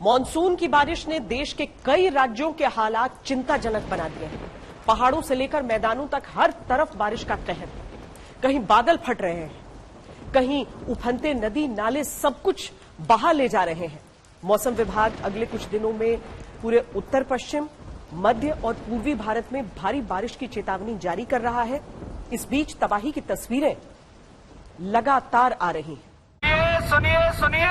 Monsoon की बारिश ने देश के कई राज्यों के हालात चिंताजनक बना दिए हैं। पहाड़ों से लेकर मैदानों तक हर तरफ बारिश का कहर। कहीं बादल फट रहे हैं, कहीं उफनते नदी नाले सब कुछ बहा ले जा रहे हैं। मौसम विभाग अगले कुछ दिनों में पूरे उत्तर पश्चिम, मध्य और पूर्वी भारत में भारी बारिश की चेतावनी जारी कर रहा है। इस बीच तबाही की तस्वीरें लगातार आ रही हैं। सुनिए,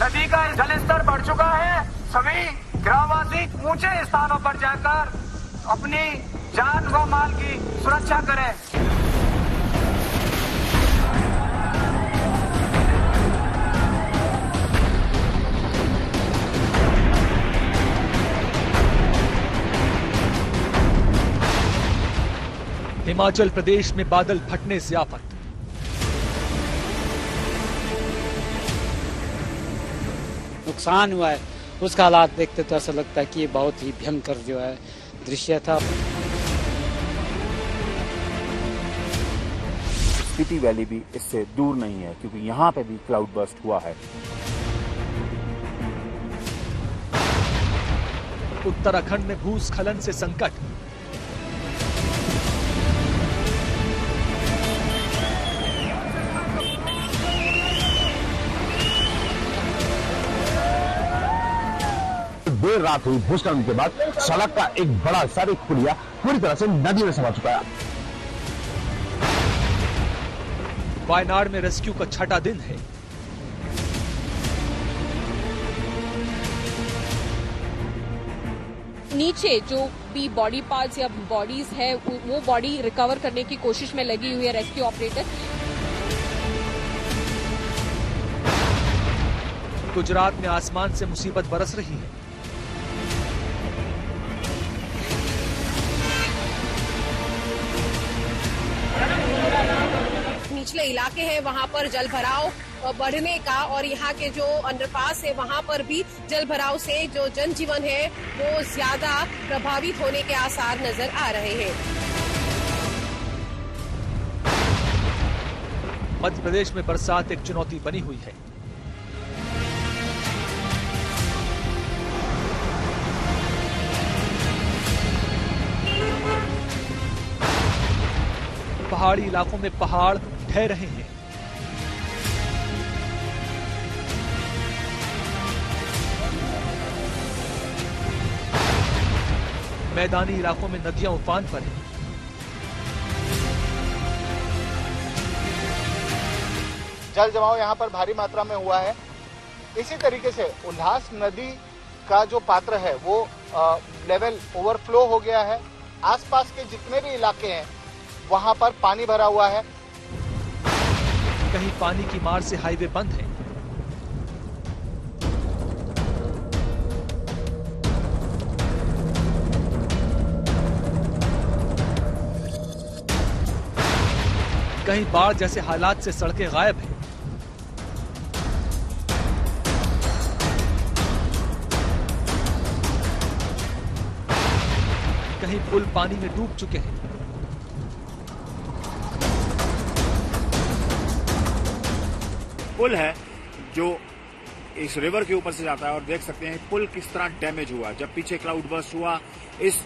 नदी का जलस्तर बढ़ चुका है। सभी ग्रामवासी ऊंचे स्थानों पर जाकर अपनी जान व माल की सुरक्षा करें। हिमाचल प्रदेश में बादल फटने से आफत। नुकसान हुआ है, उसका हालात देखते तो ऐसा लगता है कि ये बहुत ही भयंकर जो है दृश्य था। स्पीति वैली भी इससे दूर नहीं है, क्योंकि यहाँ पे भी क्लाउड बर्स्ट हुआ है। उत्तराखंड में भूस्खलन से संकट। देर रात हुई भूस्खलन के बाद सड़क का एक बड़ा हिस्सा, एक पुलिया पूरी तरह से नदी में समा चुका है। वायनाड में रेस्क्यू का छठा दिन है। नीचे जो भी बॉडी पार्ट्स या बॉडीज है वो बॉडी रिकवर करने की कोशिश में लगी हुई है रेस्क्यू ऑपरेटर। गुजरात में आसमान से मुसीबत बरस रही है। निचले इलाके हैं वहां पर जल भराव बढ़ने का और यहाँ के जो अंडरपास है वहां पर भी जल भराव से जो जनजीवन है वो ज्यादा प्रभावित होने के आसार नजर आ रहे हैं। मध्य प्रदेश में बरसात एक चुनौती बनी हुई है। पहाड़ी इलाकों में पहाड़ ढह रहे हैं। मैदानी इलाकों में नदियां उफान पर हैं। जल जमाव यहाँ पर भारी मात्रा में हुआ है। इसी तरीके से उल्लास नदी का जो पात्र है वो लेवल ओवरफ्लो हो गया है। आसपास के जितने भी इलाके हैं वहां पर पानी भरा हुआ है। कहीं पानी की मार से हाईवे बंद है। कहीं बाढ़ जैसे हालात से सड़कें गायब हैं। कहीं पुल पानी में डूब चुके हैं। पुल है जो इस रिवर के ऊपर से जाता है और देख सकते हैं पुल किस तरह डैमेज हुआ। जब पीछे क्लाउड बर्स्ट हुआ इस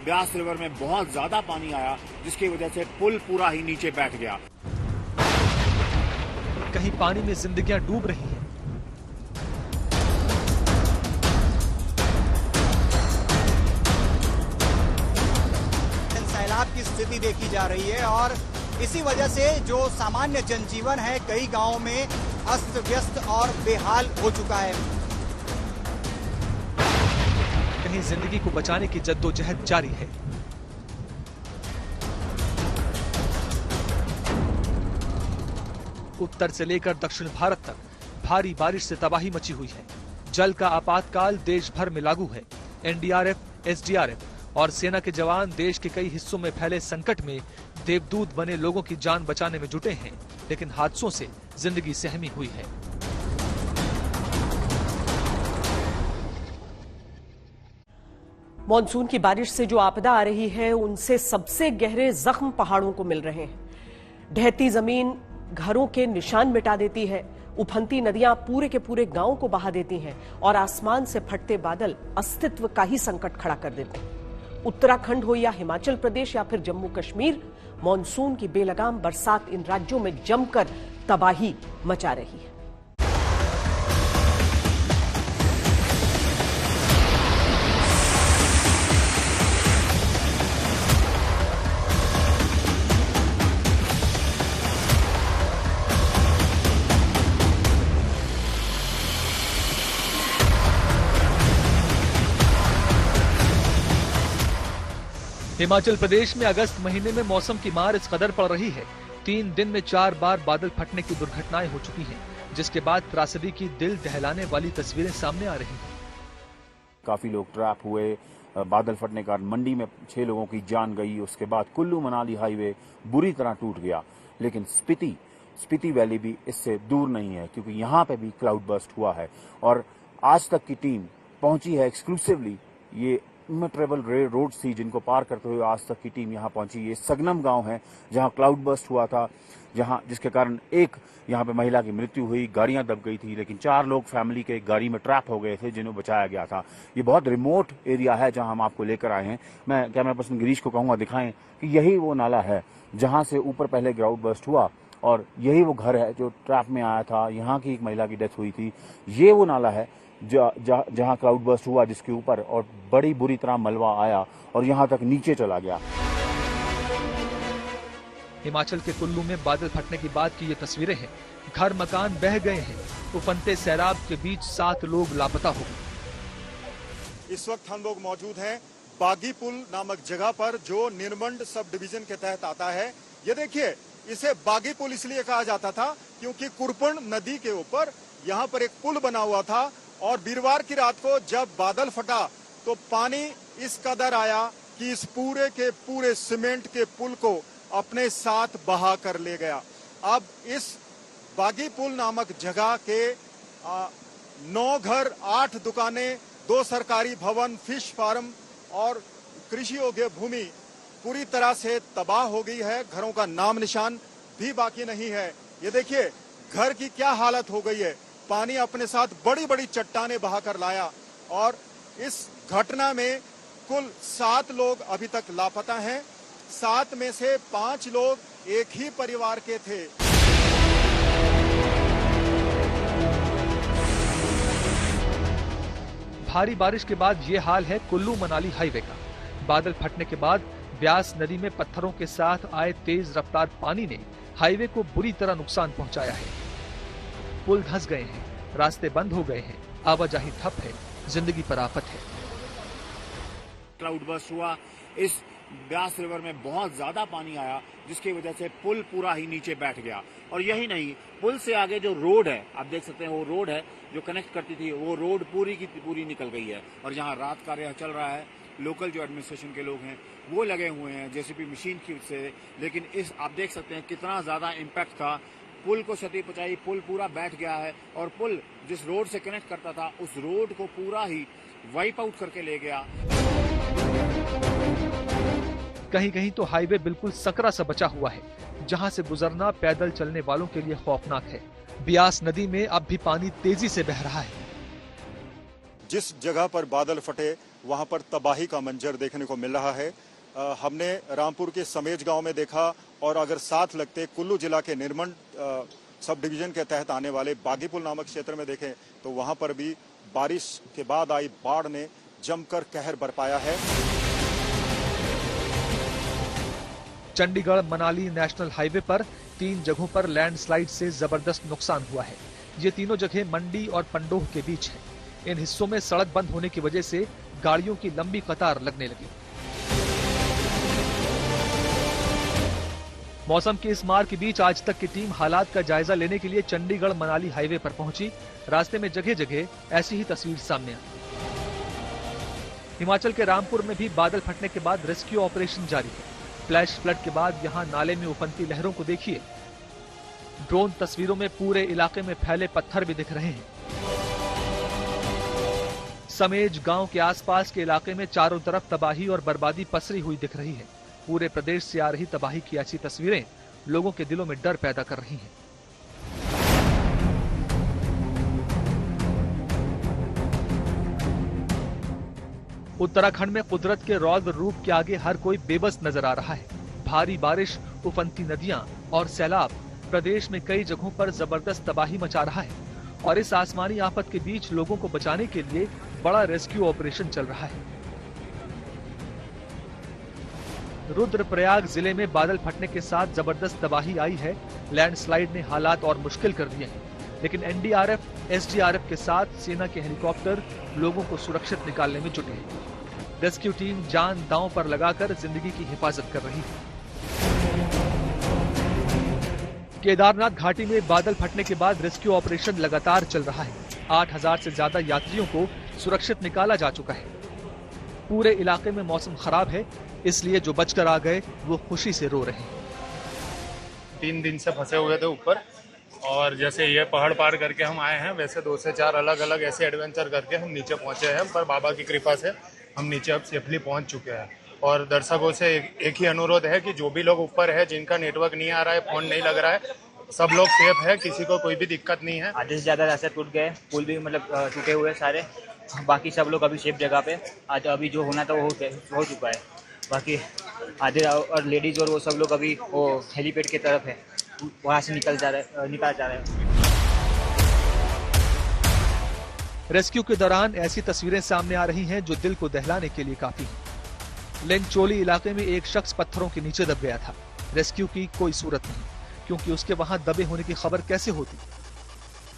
ब्यास रिवर में बहुत ज्यादा पानी आया, जिसकी वजह से पुल पूरा ही नीचे बैठ गया। कहीं पानी में जिंदगियां डूब रही हैं। सैलाब की स्थिति देखी जा रही है और इसी वजह से जो सामान्य जनजीवन है कई गांवों में अस्त व्यस्त और बेहाल हो चुका है। कहीं जिंदगी को बचाने की जद्दोजहद जारी है। उत्तर से लेकर दक्षिण भारत तक भारी बारिश से तबाही मची हुई है। जल का आपातकाल देश भर में लागू है। एनडीआरएफ, एसडीआरएफ और सेना के जवान देश के कई हिस्सों में फैले संकट में देवदूत बने लोगों की जान बचाने में जुटे हैं, लेकिन हादसों से जिंदगी सहमी हुई है। मॉनसून की बारिश से जो आपदा आ रही है उनसे सबसे गहरे जख्म पहाड़ों को मिल रहे हैं। ढहती जमीन घरों के निशान मिटा देती है। उफनती नदियां पूरे के पूरे गांव को बहा देती हैं और आसमान से फटते बादल अस्तित्व का ही संकट खड़ा कर देते हैं। उत्तराखंड हो या हिमाचल प्रदेश या फिर जम्मू कश्मीर, मॉनसून की बेलगाम बरसात इन राज्यों में जमकर तबाही मचा रही है। हिमाचल प्रदेश में अगस्त महीने में मौसम की मार इस कदर पड़ रही है, 3 दिन में 4 बार बादल फटने की दुर्घटनाएं हो चुकी हैं, जिसके बाद त्रासदी की दिल दहलाने वाली तस्वीरें सामने आ रही हैं। काफी लोग ट्रैप हुए, बादल फटने के कारण मंडी में 6 लोगों की जान गई। उसके बाद कुल्लू मनाली हाईवे बुरी तरह टूट गया। लेकिन स्पीति वैली भी इससे दूर नहीं है, क्योंकि यहाँ पे भी क्लाउड बर्स्ट हुआ है और आज तक की टीम पहुंची है एक्सक्लूसिवली। ये इमेट्रेबल रोड थी जिनको पार करते हुए आज तक की टीम यहाँ पहुंची। ये सगनम गांव है जहां क्लाउड बर्स्ट हुआ था, जिसके कारण एक यहाँ पे महिला की मृत्यु हुई, गाड़ियां दब गई थी, लेकिन 4 लोग फैमिली के गाड़ी में ट्रैप हो गए थे जिन्हें बचाया गया था। ये बहुत रिमोट एरिया है जहां हम आपको लेकर आए हैं। मैं कैमरा पर्सन गिरीश को कहूंगा दिखाएं कि यही वो नाला है जहां से ऊपर पहले क्लाउड बर्स्ट हुआ और यही वो घर है जो ट्रैप में आया था। यहाँ की एक महिला की डेथ हुई थी। ये वो नाला है जहां क्लाउड बर्स्ट हुआ, जिसके ऊपर और बड़ी बुरी तरह मलबा आया और यहां तक नीचे चला गया। हिमाचल के कुल्लू में बादल फटने की बाद की ये तस्वीरें हैं। घर मकान बह गए हैं। उफनते सैलाब के बीच 7 लोग लापता हो गए। इस वक्त हम लोग मौजूद हैं बागी पुल नामक जगह पर, जो निरमंड सब डिवीजन के तहत आता है। ये देखिए, इसे बागी पुल इसलिए कहा जाता था क्योंकि कुरपण नदी के ऊपर यहाँ पर एक पुल बना हुआ था और वीरवार की रात को जब बादल फटा तो पानी इस कदर आया कि इस पूरे के पूरे सीमेंट के पुल को अपने साथ बहा कर ले गया। अब इस बागी पुल नामक जगह के 9 घर, 8 दुकानें, 2 सरकारी भवन, फिश फार्म और कृषि योग्य भूमि पूरी तरह से तबाह हो गई है। घरों का नाम निशान भी बाकी नहीं है। ये देखिए घर की क्या हालत हो गई है। पानी अपने साथ बड़ी बड़ी चट्टानें बहाकर लाया और इस घटना में कुल 7 लोग अभी तक लापता हैं। 7 में से 5 लोग एक ही परिवार के थे। भारी बारिश के बाद ये हाल है कुल्लू मनाली हाईवे का। बादल फटने के बाद ब्यास नदी में पत्थरों के साथ आए तेज रफ्तार पानी ने हाईवे को बुरी तरह नुकसान पहुंचाया है। पुल धंस गए हैं, रास्ते बंद हो गए हैं, आवाजाही ठप है, जिंदगी पर आफत है। क्लाउड बर्स्ट हुआ, इस ब्यास रिवर में बहुत ज्यादा पानी आया, जिसकी वजह से पुल पूरा ही नीचे बैठ गया। और यही नहीं, पुल से आगे जो रोड है, आप देख सकते हैं वो रोड है जो कनेक्ट करती थी, वो रोड पूरी की पूरी निकल गई है। और जहां रात कार्य चल रहा है, लोकल जो एडमिनिस्ट्रेशन के लोग हैं वो लगे हुए हैं जेसीबी मशीन की से, लेकिन इस आप देख सकते हैं कितना ज्यादा इम्पैक्ट था। पुल को क्षति पहुंचाई, पुल पूरा बैठ गया है और पुल जिस रोड से कनेक्ट करता था उस रोड को पूरा ही वाइप आउट करके ले गया। कहीं कहीं तो हाईवे बिल्कुल सकरा सा बचा हुआ है, जहां से गुजरना पैदल चलने वालों के लिए खौफनाक है। ब्यास नदी में अब भी पानी तेजी से बह रहा है। जिस जगह पर बादल फटे वहां पर तबाही का मंजर देखने को मिल रहा है। हमने रामपुर के समेज गांव में देखा और अगर साथ लगते कुल्लू जिला के निरमंड सब डिवीजन के तहत आने वाले बागीपुल नामक क्षेत्र में देखें तो वहां पर भी बारिश के बाद आई बाढ़ ने जमकर कहर बरपाया है। चंडीगढ़ मनाली नेशनल हाईवे पर 3 जगहों पर लैंडस्लाइड से जबरदस्त नुकसान हुआ है। ये तीनों जगह मंडी और पंडोह के बीच है। इन हिस्सों में सड़क बंद होने की वजह से गाड़ियों की लंबी कतार लगने लगी। मौसम की इस मार के बीच आज तक की टीम हालात का जायजा लेने के लिए चंडीगढ़ मनाली हाईवे पर पहुंची। रास्ते में जगह जगह ऐसी ही तस्वीर सामने आई। हिमाचल के रामपुर में भी बादल फटने के बाद रेस्क्यू ऑपरेशन जारी है। फ्लैश फ्लड के बाद यहां नाले में उफनती लहरों को देखिए। ड्रोन तस्वीरों में पूरे इलाके में फैले पत्थर भी दिख रहे हैं। समेज गांव के आसपास के इलाके में चारों तरफ तबाही और बर्बादी पसरी हुई दिख रही है। पूरे प्रदेश से आ रही तबाही की ऐसी तस्वीरें लोगों के दिलों में डर पैदा कर रही हैं। उत्तराखंड में कुदरत के रौद्र रूप के आगे हर कोई बेबस नजर आ रहा है। भारी बारिश, उफनती नदियां और सैलाब प्रदेश में कई जगहों पर जबरदस्त तबाही मचा रहा है और इस आसमानी आफत के बीच लोगों को बचाने के लिए बड़ा रेस्क्यू ऑपरेशन चल रहा है। रुद्रप्रयाग जिले में बादल फटने के साथ जबरदस्त तबाही आई है। लैंडस्लाइड ने हालात और मुश्किल कर दिए हैं, लेकिन एनडीआरएफ, एसडीआरएफ के साथ सेना के हेलीकॉप्टर लोगों को सुरक्षित निकालने में जुटे हैं। रेस्क्यू टीम जान दांव पर लगाकर जिंदगी की हिफाजत कर रही है। केदारनाथ घाटी में बादल फटने के बाद रेस्क्यू ऑपरेशन लगातार चल रहा है। 8000 से ज्यादा यात्रियों को सुरक्षित निकाला जा चुका है। पूरे इलाके में मौसम खराब है, इसलिए जो बचकर आ गए वो खुशी से रो रहे हैं। 3 दिन से फंसे हुए थे ऊपर, और जैसे ये पहाड़ पार करके हम आए हैं, वैसे 2 से 4 अलग अलग ऐसे एडवेंचर करके हम नीचे पहुंचे हैं। पर बाबा की कृपा से हम नीचे अब सेफली पहुंच चुके हैं। और दर्शकों से एक ही अनुरोध है कि जो भी लोग ऊपर है, जिनका नेटवर्क नहीं आ रहा है, फोन नहीं लग रहा है, सब लोग सेफ है, किसी को कोई भी दिक्कत नहीं है। आधे से ज्यादा रास्ते टूट गए, पुल भी मतलब टूटे हुए सारे। बाकी सब लोग अभी सेफ जगह पे, आज अभी जो होना था वो हो चुका है। बाकी आधे और लेडीज और वो सब लोग अभी वो हेलीपैड की तरफ है, वहाँ से निकल जा रहे हैं। रेस्क्यू के दौरान ऐसी तस्वीरें सामने आ रही हैं जो दिल को दहलाने के लिए काफी हैं। लिंगचोली इलाके में एक शख्स पत्थरों के नीचे दब गया था। रेस्क्यू की कोई सूरत नहीं, क्योंकि उसके वहां दबे होने की खबर कैसे होती,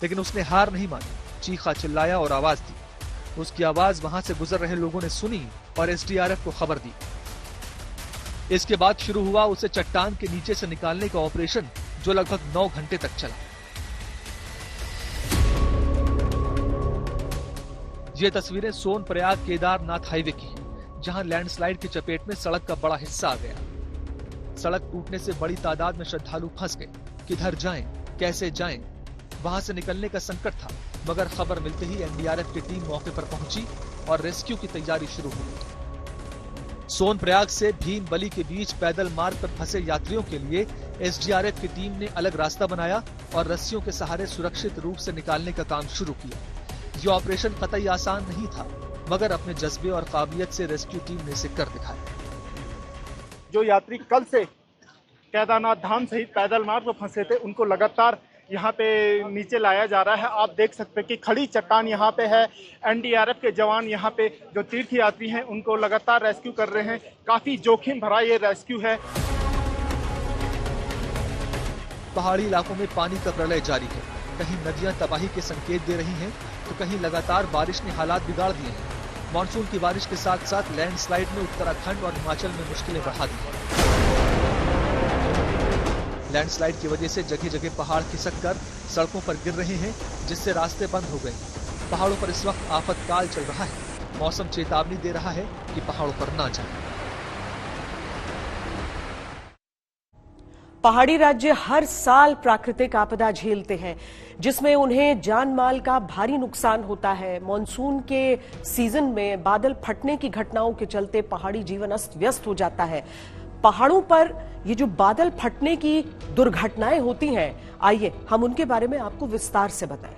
लेकिन उसने हार नहीं मानी, चीखा चिल्लाया और आवाज दी। उसकी आवाज वहां से गुजर रहे लोगों ने सुनी और एसडीआरएफ को खबर दी। इसके बाद शुरू हुआ उसे चट्टान के नीचे से निकालने का ऑपरेशन, जो लगभग 9 घंटे तक चला। ये तस्वीरें सोनप्रयाग केदारनाथ हाईवे की हैं, जहां लैंडस्लाइड की चपेट में सड़क का बड़ा हिस्सा आ गया। सड़क टूटने से बड़ी तादाद में श्रद्धालु फंस गए। किधर जाएं, कैसे जाएं? वहां से निकलने का संकट था, मगर खबर मिलते ही एनडीआरएफ की टीम मौके पर पहुंची और रेस्क्यू की तैयारी शुरू हो गई। सोनप्रयाग से भीमबली के बीच पैदल मार्ग पर फंसे यात्रियों के लिए एसडीआरएफ की टीम ने अलग रास्ता बनाया और रस्सियों के सहारे सुरक्षित रूप से निकालने का काम शुरू किया। ये ऑपरेशन कतई आसान नहीं था, मगर अपने जज्बे और काबिलियत से रेस्क्यू टीम ने इसे कर दिखाया। जो यात्री कल से केदारनाथ धाम सहित पैदल मार्ग पर फंसे थे, उनको लगातार यहाँ पे नीचे लाया जा रहा है। आप देख सकते हैं कि खड़ी चट्टान यहाँ पे है। एनडीआरएफ के जवान यहाँ पे जो तीर्थ यात्री हैं उनको लगातार रेस्क्यू कर रहे हैं। काफी जोखिम भरा ये रेस्क्यू है। पहाड़ी इलाकों में पानी का प्रलय जारी है। कहीं नदियां तबाही के संकेत दे रही हैं, तो कहीं लगातार बारिश ने हालात बिगाड़ दिए हैं। मानसून की बारिश के साथ साथ लैंडस्लाइड ने उत्तराखंड और हिमाचल में मुश्किलें बढ़ा दी हैं। लैंडस्लाइड की वजह से जगह जगह पहाड़ खिसक कर सड़कों पर गिर रहे हैं, जिससे रास्ते बंद हो गए। पहाड़ों पर इस वक्त आफतकाल चल रहा है। मौसम चेतावनी दे रहा है कि पहाड़ों पर ना जाएं। पहाड़ी राज्य हर साल प्राकृतिक आपदा झेलते हैं, जिसमें उन्हें जान माल का भारी नुकसान होता है। मॉनसून के सीजन में बादल फटने की घटनाओं के चलते पहाड़ी जीवन अस्त व्यस्त हो जाता है। पहाड़ों पर ये जो बादल फटने की दुर्घटनाएं होती हैं, आइए हम उनके बारे में आपको विस्तार से बताएं।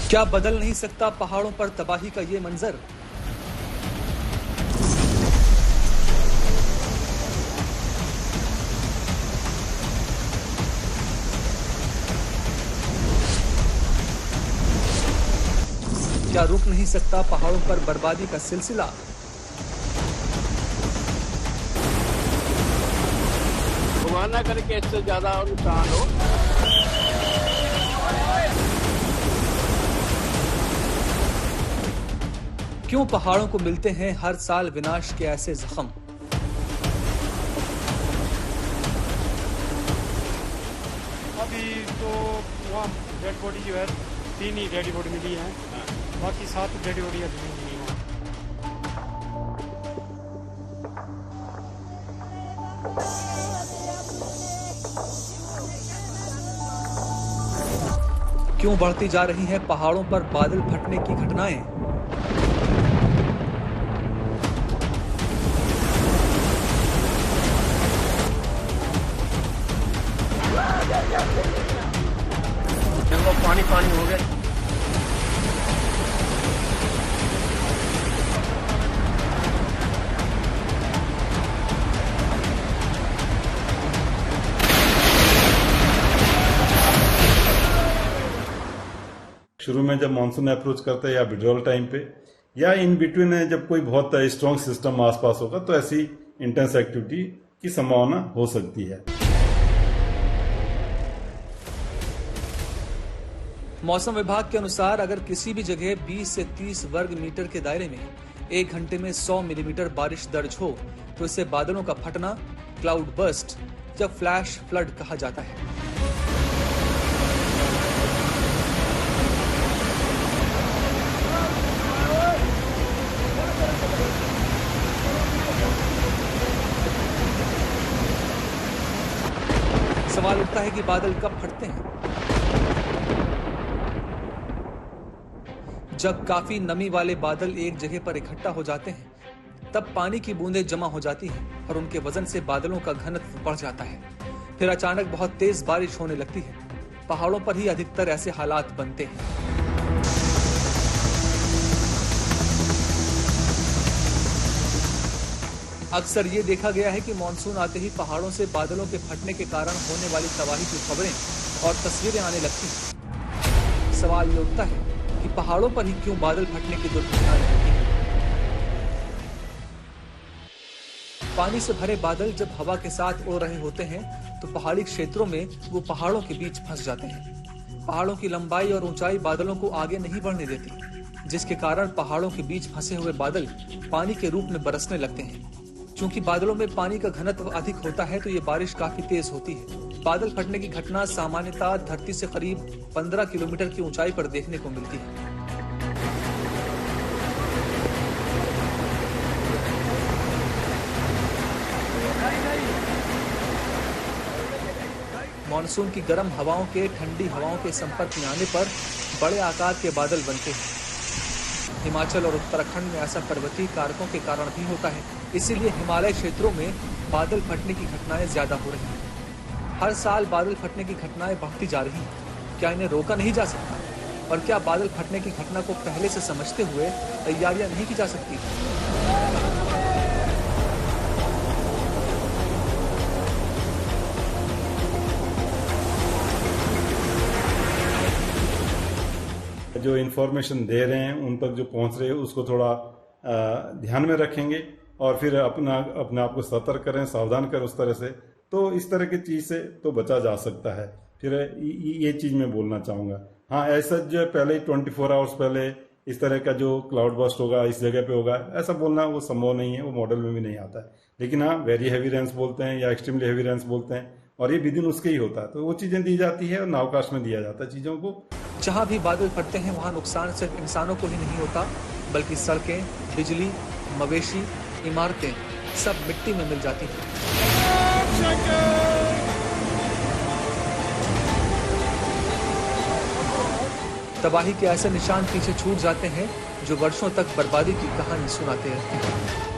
क्या बदल नहीं सकता पहाड़ों पर तबाही का ये मंजर? क्या रुक नहीं सकता पहाड़ों पर बर्बादी का सिलसिला? भगवान ना करे कि इससे ज्यादा नुकसान हो। क्यों पहाड़ों को मिलते हैं हर साल विनाश के ऐसे जख्म? अभी तो वहाँ डेड बॉडी जो है 3 ही डेड बॉडी मिली है, बाकी 7 डेड बॉडी अभी नहीं मिली है। क्यों बढ़ती जा रही हैं पहाड़ों पर बादल फटने की घटनाएं? देखो पानी पानी हो गया। शुरू में जब मानसून अप्रोच करता है या विड्रॉल टाइम पे या इन बिटवीन जब कोई बहुत स्ट्रॉन्ग सिस्टम आसपास होगा तो ऐसी इंटेंस एक्टिविटी की संभावना हो सकती है। मौसम विभाग के अनुसार अगर किसी भी जगह 20 से 30 वर्ग मीटर के दायरे में 1 घंटे में 100 मिलीमीटर बारिश दर्ज हो तो इसे बादलों का फटना, क्लाउड बर्स्ट या फ्लैश फ्लड कहा जाता है। सवाल उठता है कि बादल कब फटते हैं? जब काफी नमी वाले बादल एक जगह पर इकट्ठा हो जाते हैं तब पानी की बूंदें जमा हो जाती हैं और उनके वजन से बादलों का घनत्व बढ़ जाता है। फिर अचानक बहुत तेज बारिश होने लगती है। पहाड़ों पर ही अधिकतर ऐसे हालात बनते हैं। अक्सर ये देखा गया है कि मानसून आते ही पहाड़ों से बादलों के फटने के कारण होने वाली तबाही की खबरें और तस्वीरें आने लगती हैं। सवाल ये उठता है कि पहाड़ों पर ही क्यों बादल फटने की दुर्घटनाएं होती हैं? पानी से भरे बादल जब हवा के साथ उड़ रहे होते हैं तो पहाड़ी क्षेत्रों में वो पहाड़ों के बीच फंस जाते हैं। पहाड़ों की लंबाई और ऊंचाई बादलों को आगे नहीं बढ़ने देती, जिसके कारण पहाड़ों के बीच फंसे हुए बादल पानी के रूप में बरसने लगते हैं। चूंकि बादलों में पानी का घनत्व अधिक होता है तो ये बारिश काफी तेज होती है। बादल फटने की घटना सामान्यतः धरती से करीब 15 किलोमीटर की ऊंचाई पर देखने को मिलती है। मानसून की गर्म हवाओं के ठंडी हवाओं के संपर्क में आने पर बड़े आकार के बादल बनते हैं। हिमाचल और उत्तराखंड में ऐसा पर्वतीय कारकों के कारण भी होता है, इसीलिए हिमालय क्षेत्रों में बादल फटने की घटनाएं ज्यादा हो रही हैं। हर साल बादल फटने की घटनाएं बढ़ती जा रही हैं। क्या इन्हें रोका नहीं जा सकता? और क्या बादल फटने की घटना को पहले से समझते हुए तैयारियां नहीं की जा सकती? जो इन्फॉर्मेशन दे रहे हैं उन तक जो पहुंच रहे हैं उसको थोड़ा ध्यान में रखेंगे और फिर अपने आप को सतर्क करें, सावधान करें उस तरह से, तो इस तरह की चीज से तो बचा जा सकता है। फिर ये चीज मैं बोलना चाहूंगा। हाँ, ऐसा जो पहले 24 आवर्स पहले इस तरह का जो क्लाउड बर्स्ट होगा इस जगह पे होगा, ऐसा बोलना वो संभव नहीं है, वो मॉडल में भी नहीं आता है। लेकिन हाँ, वेरी हैवी रेन्स बोलते हैं या एक्सट्रीमली हैवी रेन्स बोलते हैं और ये विदिन उसके ही होता है, तो वो चीजें दी जाती है और नावकाश में दिया जाता है चीजों को। जहाँ भी बादल फटते हैं वहाँ नुकसान सिर्फ इंसानों को ही नहीं होता, बल्कि सड़कें, बिजली, मवेशी, इमारतें सब मिट्टी में मिल जाती हैं। तबाही के ऐसे निशान पीछे छूट जाते हैं जो वर्षों तक बर्बादी की कहानी सुनाते रहते हैं।